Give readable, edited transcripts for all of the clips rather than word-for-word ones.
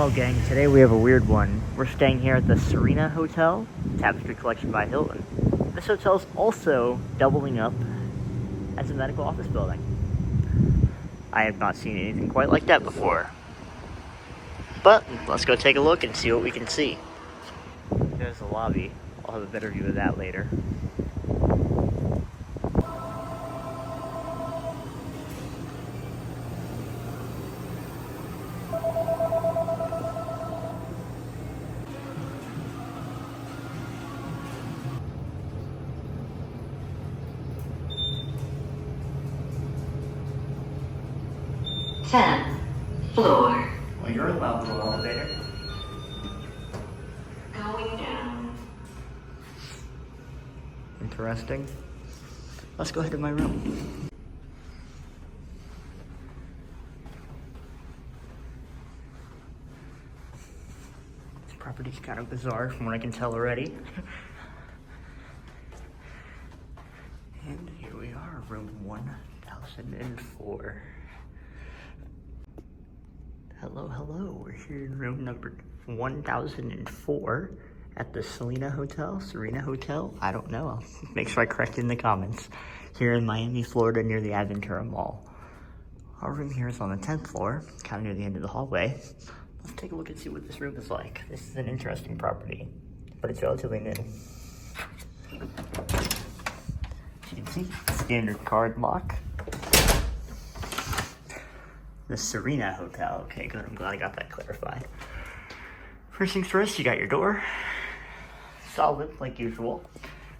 Hello gang, today we have a weird one. We're staying here at the SERENA Hotel, Tapestry collection by Hilton. This hotel is also doubling up as a medical office building. I have not seen anything quite like that before. But let's go take a look and see what we can see. There's the lobby. I'll have a better view of that later. Tenth floor. Well, you're allowed to elevator. Going down. Interesting. Let's go ahead to my room. This property's kind of bizarre from what I can tell already. And here we are, room 1004. Hello, we're here in room number 1004 at the SERENA Hotel. I don't know, I'll make sure I correct it in the comments. Here in Miami, Florida, near the Aventura Mall. Our room here is on the 10th floor, kind of near the end of the hallway. Let's take a look and see what this room is like. This is an interesting property, but it's relatively new. As you can see, standard card lock. The SERENA Hotel. Okay, good. I'm glad I got that clarified. First things first, you got your door. Solid, like usual.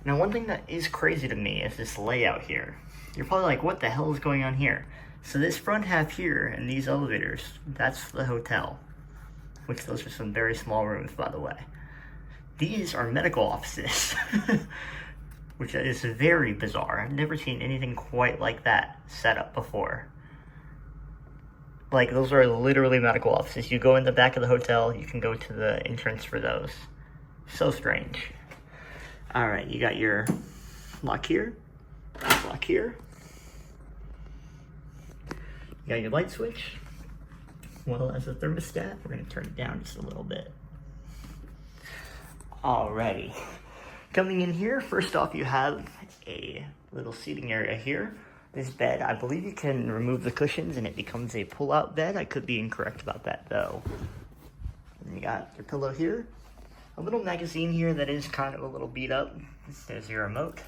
Now, one thing that is crazy to me is this layout here. You're probably like, what the hell is going on here? So this front half here and these elevators, that's the hotel. Which those are some very small rooms, by the way. These are medical offices. Which is very bizarre. I've never seen anything quite like that set up before. Like, those are literally medical offices. You go in the back of the hotel, you can go to the entrance for those. So strange. Alright, you got your lock here, lock here. You got your light switch, well as a thermostat. We're going to turn it down just a little bit. Alrighty. Coming in here, first off you have a little seating area here. This bed, I believe you can remove the cushions and it becomes a pull-out bed. I could be incorrect about that though. And you got your pillow here. A little magazine here that is kind of a little beat up. There's your remote.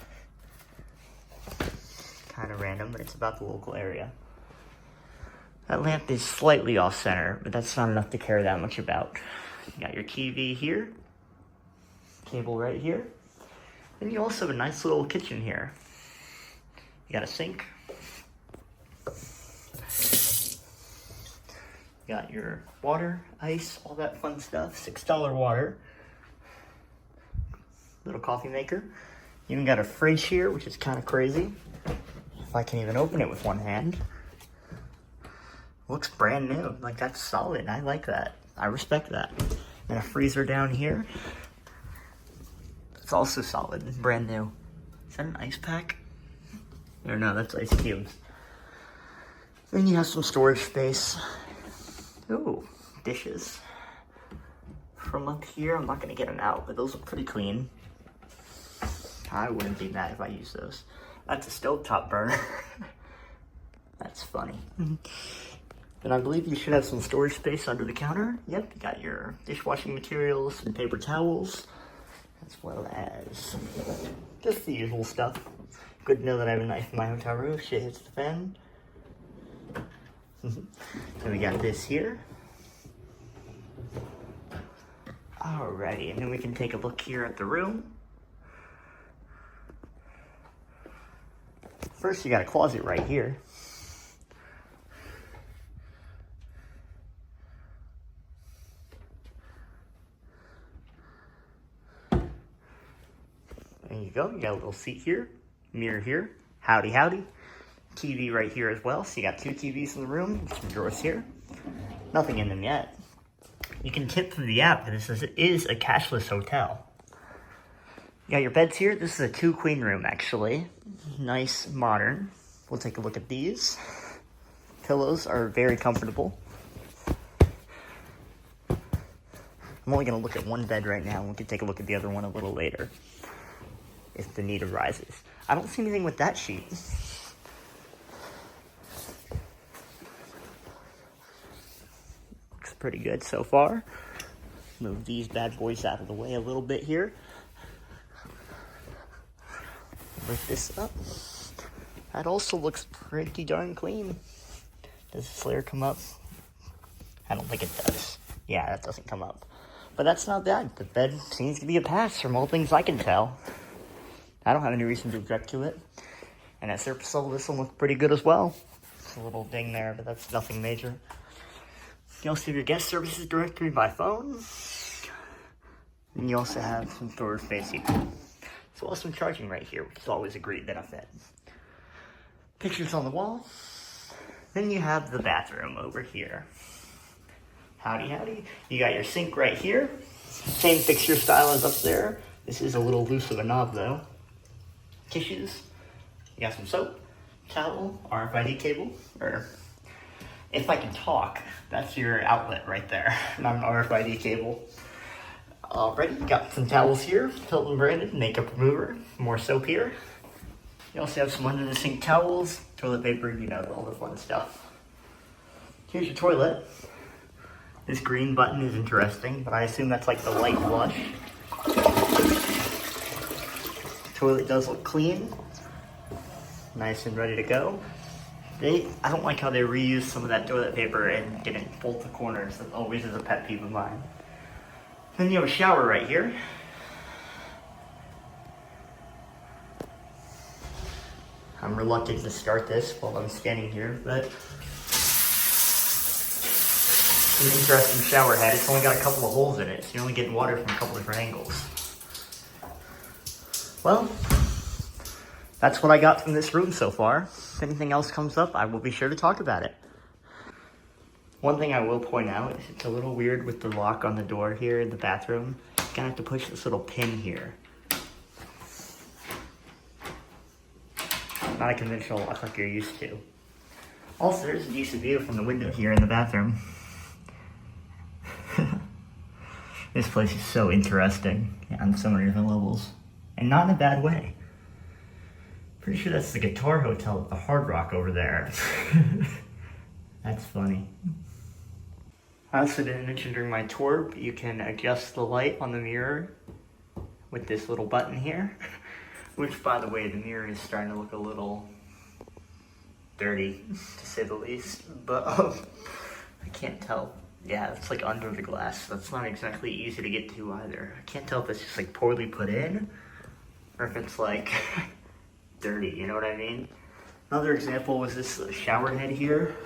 Kind of random, but it's about the local area. That lamp is slightly off-center, but that's not enough to care that much about. You got your TV here. Cable right here. Then you also have a nice little kitchen here. You got a sink. You got your water, ice, all that fun stuff. $6 water. Little coffee maker. You even got a fridge here, which is kind of crazy. If I can even open it with one hand. Looks brand new. Like, that's solid. I like that. I respect that. And a freezer down here. It's also solid. It's brand new. Is that an ice pack? Or no, that's ice cubes. Then you have some storage space. Ooh, dishes. From up here, I'm not gonna get them out, but those look pretty clean. I wouldn't be mad if I used those. That's a stovetop burner. That's funny. And I believe you should have some storage space under the counter. Yep, you got your dishwashing materials and paper towels, as well as just the usual stuff. Good to know that I have a knife in my hotel room if shit hits the fan. Then we got this here. Alrighty, and then we can take a look here at the room. First, you got a closet right here. There you go, you got a little seat here. Mirror here, howdy. TV right here as well, so you got two TVs in the room, some drawers here. Nothing in them yet. You can tip through the app, this is a cashless hotel. You got your beds here, this is a 2-queen room actually. Nice, modern. We'll take a look at these. Pillows are very comfortable. I'm only going to look at one bed right now, and we can take a look at the other one a little later, if the need arises. I don't see anything with that sheet. Looks pretty good so far. Move these bad boys out of the way a little bit here. Lift this up. That also looks pretty darn clean. Does this layer come up? I don't think it does. Yeah, that doesn't come up. But that's not bad. The bed seems to be a pass from all things I can tell. I don't have any reason to object to it. And at surface level, this one looks pretty good as well. It's a little ding there, but that's nothing major. You also have your guest services directory by phone. And you also have some storage space here. As well as some charging right here, which is always a great benefit. Pictures on the wall. Then you have the bathroom over here. Howdy, howdy. You got your sink right here. Same fixture style as up there. This is a little loose of a knob though. Tissues. You got some soap, towel, RFID cable, or if I can talk, that's your outlet right there, not an RFID cable. Alrighty, you got some towels here, Hilton branded, makeup remover, more soap here. You also have some under the sink towels, toilet paper, you know, all the fun stuff. Here's your toilet. This green button is interesting, but I assume that's like the light flush. Toilet does look clean. Nice and ready to go. I don't like how they reused some of that toilet paper and didn't fold the corners. That always is a pet peeve of mine. Then you have a shower right here. I'm reluctant to start this while I'm standing here, but it's an interesting shower head. It's only got a couple of holes in it, so you're only getting water from a couple different angles. Well, that's what I got from this room so far. If anything else comes up, I will be sure to talk about it. One thing I will point out is it's a little weird with the lock on the door here in the bathroom. You're gonna have to push this little pin here. Not a conventional lock like you're used to. Also, there's a decent view from the window here in the bathroom. This place is so interesting on so many different levels. And not in a bad way. Pretty sure that's the Guitar Hotel at the Hard Rock over there. That's funny. I also didn't mention during my tour, but you can adjust the light on the mirror with this little button here. Which, by the way, the mirror is starting to look a little dirty, to say the least. But I can't tell. Yeah, it's like under the glass. That's not exactly easy to get to either. I can't tell if it's just like poorly put in, or if it's like dirty, you know what I mean? Another example was this shower head here.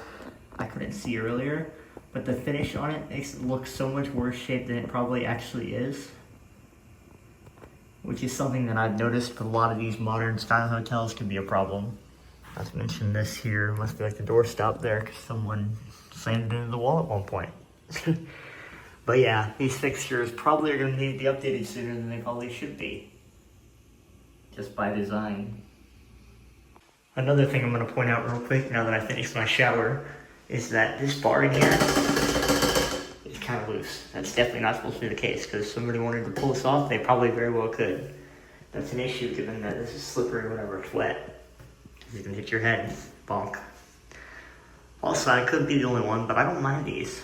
I couldn't see earlier, but the finish on it makes it look so much worse shape than it probably actually is. Which is something that I've noticed with a lot of these modern style hotels can be a problem. Not to mention this here must be like the doorstop there because someone slammed it into the wall at one point. But yeah, these fixtures probably are going to need to be updated sooner than they probably should be. Just by design. Another thing I'm going to point out real quick now that I finished my shower is that this bar in here is kind of loose. That's definitely not supposed to be the case because if somebody wanted to pull this off, they probably very well could. That's an issue given that this is slippery whenever it's wet. You can hit your head, bonk. Also, I could be the only one, but I don't mind these.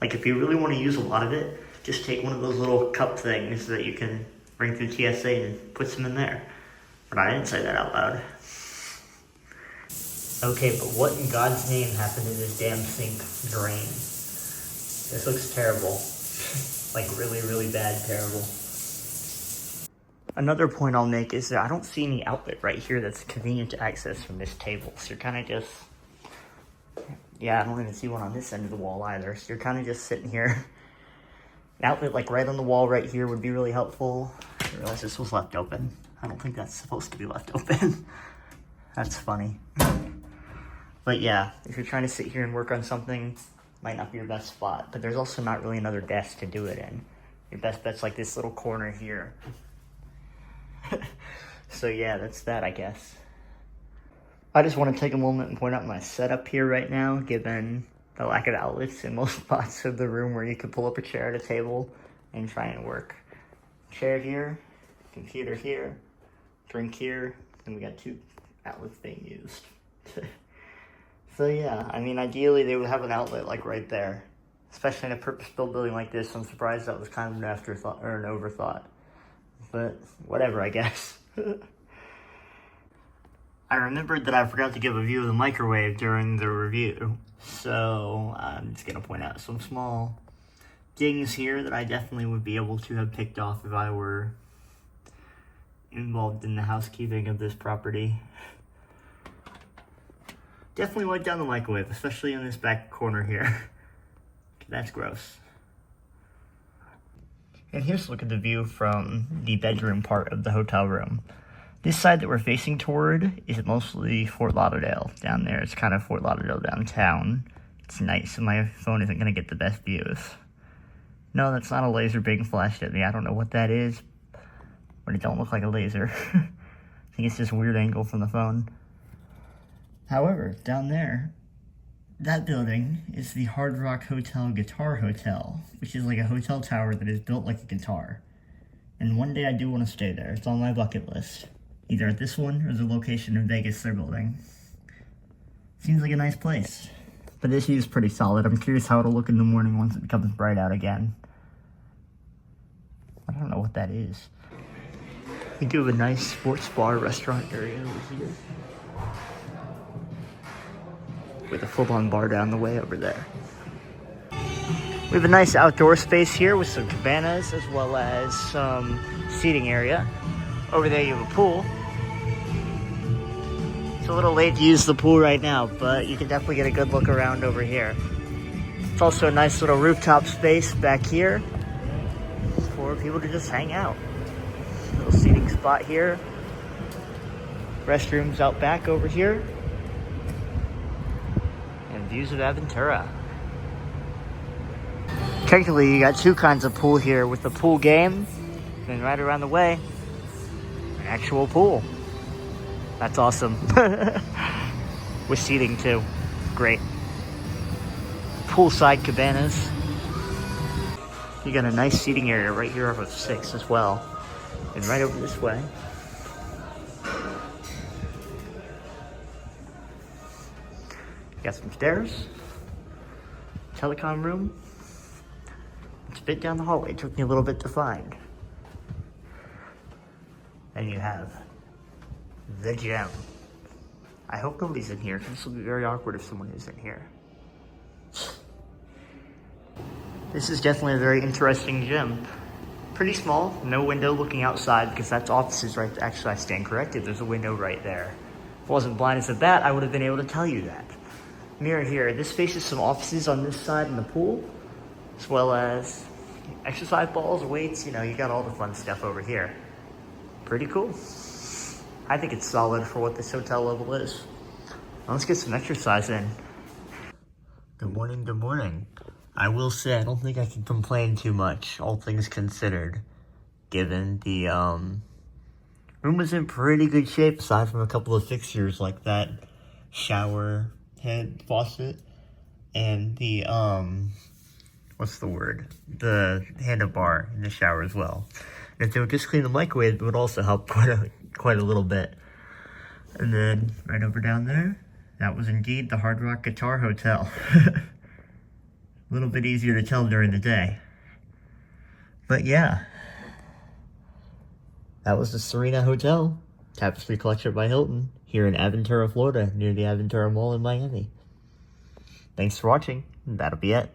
Like if you really want to use a lot of it, just take one of those little cup things that you can bring through TSA and put some in there. But I didn't say that out loud. Okay, but what in God's name happened to this damn sink drain? This looks terrible. Like really, really bad terrible. Another point I'll make is that I don't see any outlet right here that's convenient to access from this table. So you're kind of just... Yeah, I don't even see one on this end of the wall either. So you're kind of just sitting here. An outlet like right on the wall right here would be really helpful. I realized this was left open. I don't think that's supposed to be left open. That's funny. But yeah, if you're trying to sit here and work on something, might not be your best spot. But there's also not really another desk to do it in. Your best bet's like this little corner here. So yeah, that's that, I guess. I just want to take a moment and point out my setup here right now, given the lack of outlets in most spots of the room where you could pull up a chair at a table. and trying to work. Chair here, computer here, drink here, and we got 2 outlets being used. So yeah, I mean, ideally they would have an outlet like right there. Especially in a purpose-built building like this, I'm surprised that was kind of an afterthought or an overthought. But whatever, I guess. I remembered that I forgot to give a view of the microwave during the review. So I'm just gonna point out some small dings here that I definitely would be able to have picked off if I were involved in the housekeeping of this property. Definitely wipe down the microwave, especially in this back corner here. That's gross. And here's a look at the view from the bedroom part of the hotel room. This side that we're facing toward is mostly Fort Lauderdale. Down there, it's kind of Fort Lauderdale downtown. It's nice, so my phone isn't going to get the best views. No, that's not a laser being flashed at me. I don't know what that is, but it don't look like a laser. I think it's just a weird angle from the phone. However, down there, that building is the Hard Rock Hotel Guitar Hotel, which is like a hotel tower that is built like a guitar. And one day I do want to stay there. It's on my bucket list. Either at this one or the location in Vegas they're building. Seems like a nice place. But this view is pretty solid. I'm curious how it'll look in the morning once it becomes bright out again. I don't know what that is. We do have a nice sports bar restaurant area over here, with a full-on bar down the way over there. We have a nice outdoor space here with some cabanas as well as some seating area. Over there you have a pool. It's a little late to use the pool right now, but you can definitely get a good look around over here. It's also a nice little rooftop space back here for people to just hang out. Little seating spot here. Restrooms out back over here. And views of Aventura. Technically, you got 2 kinds of pool here with the pool game, and right around the way, an actual pool. That's awesome. With seating too. Great. Poolside cabanas. You got a nice seating area right here off of 6 as well. And right over this way. Got some stairs. Telecom room. It's a bit down the hallway. It took me a little bit to find. And you have the gym. I hope nobody's in here. This will be very awkward if someone is in here. This is definitely a very interesting gym. Pretty small, no window looking outside because that's offices right there. Actually, I stand corrected. There's a window right there. If I wasn't blind as a bat, I would have been able to tell you that. Mirror here. This faces some offices on this side in the pool, as well as exercise balls, weights. You know, you got all the fun stuff over here. Pretty cool. I think it's solid for what this hotel level is. Now let's get some exercise in. Good morning, good morning. I will say, I don't think I can complain too much, all things considered, given the, room was in pretty good shape, aside from a couple of fixtures like that shower head faucet, and the, what's the word? The handlebar in the shower as well. And if they would just clean the microwave, it would also help quite a little bit. And then, right over down there, that was indeed the Hard Rock Guitar Hotel. A little bit easier to tell during the day. But yeah. That was the SERENA Hotel, Tapestry Collection by Hilton, here in Aventura, Florida, near the Aventura Mall in Miami. Thanks for watching. That'll be it.